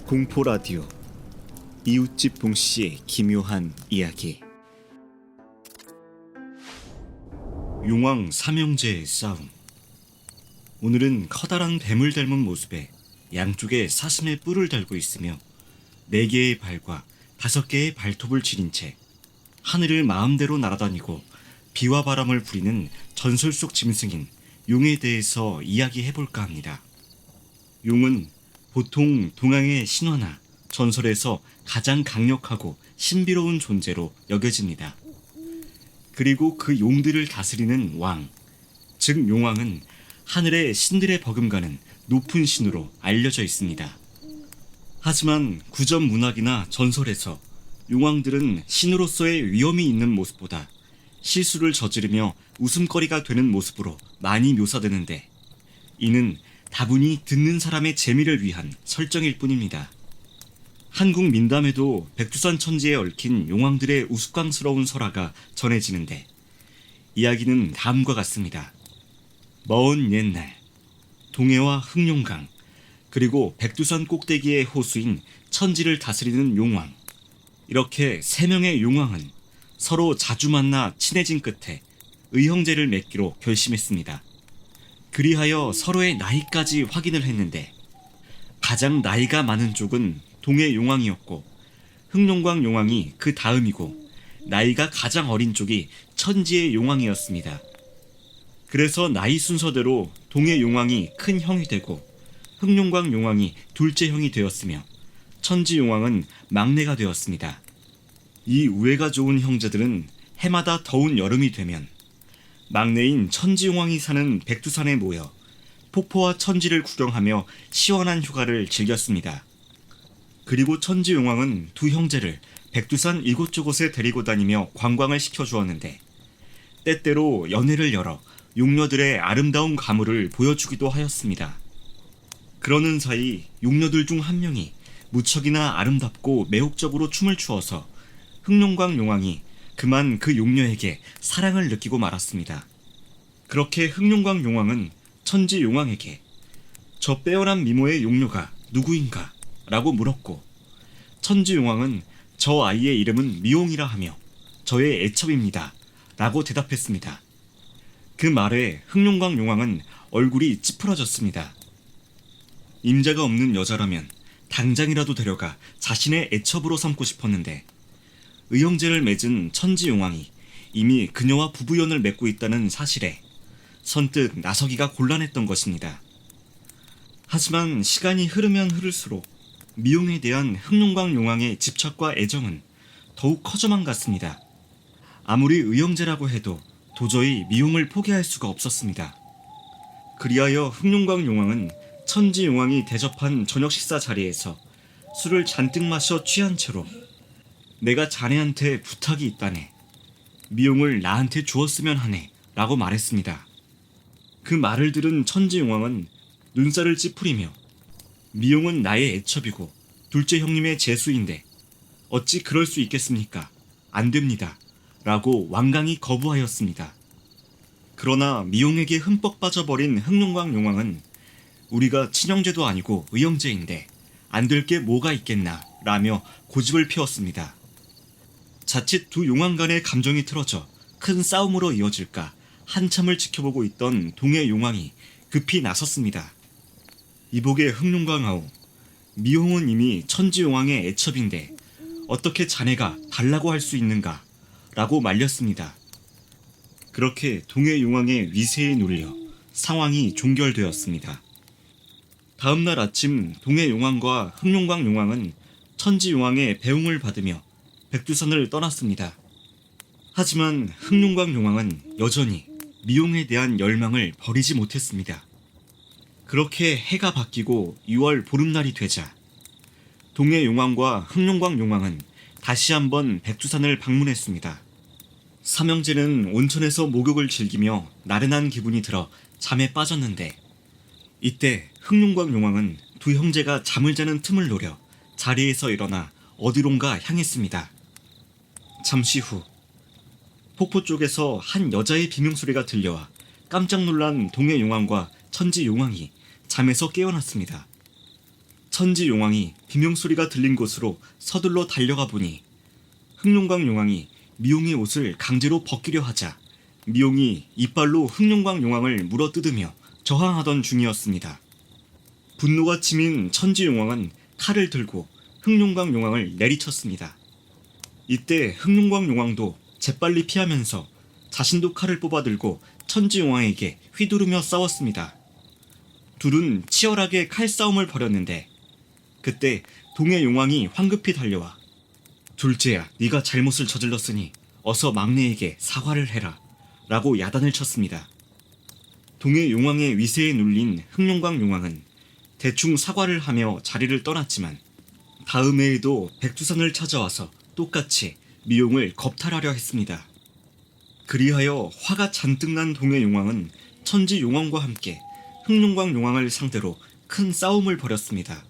공포 라디오 이웃집 봉씨의 기묘한 이야기. 용왕 삼형제의 싸움. 오늘은 커다란 뱀을 닮은 모습에 양쪽에 사슴의 뿔을 달고 있으며 4개의 발과 5개의 발톱을 지닌 채 하늘을 마음대로 날아다니고 비와 바람을 부리는 전설 속 짐승인 용에 대해서 이야기해볼까 합니다. 용은 보통 동양의 신화나 전설에서 가장 강력하고 신비로운 존재로 여겨집니다. 그리고 그 용들을 다스리는 왕, 즉 용왕은 하늘의 신들의 버금가는 높은 신으로 알려져 있습니다. 하지만 구전 문학이나 전설에서 용왕들은 신으로서의 위엄이 있는 모습보다 실수를 저지르며 웃음거리가 되는 모습으로 많이 묘사되는데, 이는 다분히 듣는 사람의 재미를 위한 설정일 뿐입니다. 한국 민담에도 백두산 천지에 얽힌 용왕들의 우스꽝스러운 설화가 전해지는데, 이야기는 다음과 같습니다. 먼 옛날 동해와 흑룡강, 그리고 백두산 꼭대기의 호수인 천지를 다스리는 용왕, 이렇게 3명의 용왕은 서로 자주 만나 친해진 끝에 의형제를 맺기로 결심했습니다. 그리하여 서로의 나이까지 확인을 했는데, 가장 나이가 많은 쪽은 동해 용왕이었고 흑룡광 용왕이 그 다음이고, 나이가 가장 어린 쪽이 천지의 용왕이었습니다. 그래서 나이 순서대로 동해 용왕이 큰 형이 되고 흑룡광 용왕이 둘째 형이 되었으며 천지 용왕은 막내가 되었습니다. 이 우애가 좋은 형제들은 해마다 더운 여름이 되면 막내인 천지용왕이 사는 백두산에 모여 폭포와 천지를 구경하며 시원한 휴가를 즐겼습니다. 그리고 천지용왕은 두 형제를 백두산 이곳저곳에 데리고 다니며 관광을 시켜주었는데, 때때로 연회를 열어 용녀들의 아름다운 가물을 보여주기도 하였습니다. 그러는 사이 용녀들 중 한 명이 무척이나 아름답고 매혹적으로 춤을 추어서 흑룡광 용왕이 그만 그 용녀에게 사랑을 느끼고 말았습니다. 그렇게 흑룡광 용왕은 천지 용왕에게 저 빼어난 미모의 용녀가 누구인가? 라고 물었고, 천지 용왕은 저 아이의 이름은 미용이라 하며 저의 애첩입니다. 라고 대답했습니다. 그 말에 흑룡광 용왕은 얼굴이 찌푸러졌습니다. 임자가 없는 여자라면 당장이라도 데려가 자신의 애첩으로 삼고 싶었는데, 의형제를 맺은 천지 용왕이 이미 그녀와 부부연을 맺고 있다는 사실에 선뜻 나서기가 곤란했던 것입니다. 하지만 시간이 흐르면 흐를수록 미용에 대한 흑룡광 용왕의 집착과 애정은 더욱 커져만 갔습니다. 아무리 의형제라고 해도 도저히 미용을 포기할 수가 없었습니다. 그리하여 흑룡광 용왕은 천지 용왕이 대접한 저녁 식사 자리에서 술을 잔뜩 마셔 취한 채로 내가 자네한테 부탁이 있다네. 미용을 나한테 주었으면 하네. 라고 말했습니다. 그 말을 들은 천지 용왕은 눈살을 찌푸리며, 미용은 나의 애첩이고 둘째 형님의 제수인데 어찌 그럴 수 있겠습니까? 안 됩니다. 라고 완강히 거부하였습니다. 그러나 미용에게 흠뻑 빠져버린 흑룡광 용왕은 우리가 친형제도 아니고 의형제인데 안 될 게 뭐가 있겠나 라며 고집을 피웠습니다. 자칫 두 용왕 간의 감정이 틀어져 큰 싸움으로 이어질까 한참을 지켜보고 있던 동해 용왕이 급히 나섰습니다. 이복의 흑룡광하오, 미홍은 이미 천지 용왕의 애첩인데 어떻게 자네가 달라고 할 수 있는가? 라고 말렸습니다. 그렇게 동해 용왕의 위세에 눌려 상황이 종결되었습니다. 다음날 아침 동해 용왕과 흑룡광 용왕은 천지 용왕의 배웅을 받으며 백두산을 떠났습니다. 하지만 흑룡광 용왕은 여전히 미용에 대한 열망을 버리지 못했습니다. 그렇게 해가 바뀌고 6월 보름날이 되자 동해 용왕과 흑룡광 용왕은 다시 한번 백두산을 방문했습니다. 삼형제는 온천에서 목욕을 즐기며 나른한 기분이 들어 잠에 빠졌는데, 이때 흑룡광 용왕은 두 형제가 잠을 자는 틈을 노려 자리에서 일어나 어디론가 향했습니다. 잠시 후 폭포 쪽에서 한 여자의 비명소리가 들려와 깜짝 놀란 동해 용왕과 천지 용왕이 잠에서 깨어났습니다. 천지 용왕이 비명소리가 들린 곳으로 서둘러 달려가 보니 흑룡광 용왕이 미용의 옷을 강제로 벗기려 하자 미용이 이빨로 흑룡광 용왕을 물어뜯으며 저항하던 중이었습니다. 분노가 치민 천지 용왕은 칼을 들고 흑룡광 용왕을 내리쳤습니다. 이때 흑룡광 용왕도 재빨리 피하면서 자신도 칼을 뽑아들고 천지 용왕에게 휘두르며 싸웠습니다. 둘은 치열하게 칼싸움을 벌였는데 그때 동해 용왕이 황급히 달려와 둘째야, 네가 잘못을 저질렀으니 어서 막내에게 사과를 해라 라고 야단을 쳤습니다. 동해 용왕의 위세에 눌린 흑룡광 용왕은 대충 사과를 하며 자리를 떠났지만 다음 해에도 백두산을 찾아와서 똑같이 미용을 겁탈하려 했습니다. 그리하여 화가 잔뜩 난 동해 용왕은 천지 용왕과 함께 흑룡광 용왕을 상대로 큰 싸움을 벌였습니다.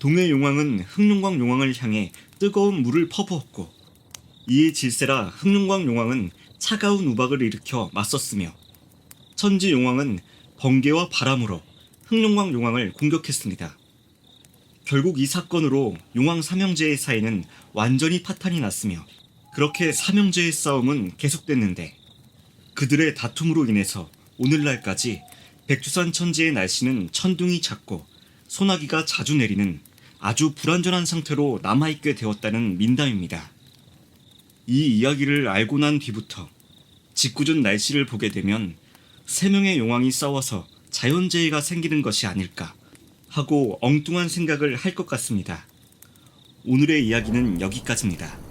동해 용왕은 흑룡광 용왕을 향해 뜨거운 물을 퍼부었고 이에 질세라 흑룡광 용왕은 차가운 우박을 일으켜 맞섰으며 천지 용왕은 번개와 바람으로 흑룡광 용왕을 공격했습니다. 결국 이 사건으로 용왕 삼형제의 사이는 완전히 파탄이 났으며 그렇게 삼형제의 싸움은 계속됐는데 그들의 다툼으로 인해서 오늘날까지 백두산 천지의 날씨는 천둥이 잦고 소나기가 자주 내리는 아주 불안전한 상태로 남아있게 되었다는 민담입니다. 이 이야기를 알고 난 뒤부터 짓궂은 날씨를 보게 되면 세 명의 용왕이 싸워서 자연재해가 생기는 것이 아닐까 하고 엉뚱한 생각을 할 것 같습니다. 오늘의 이야기는 여기까지입니다.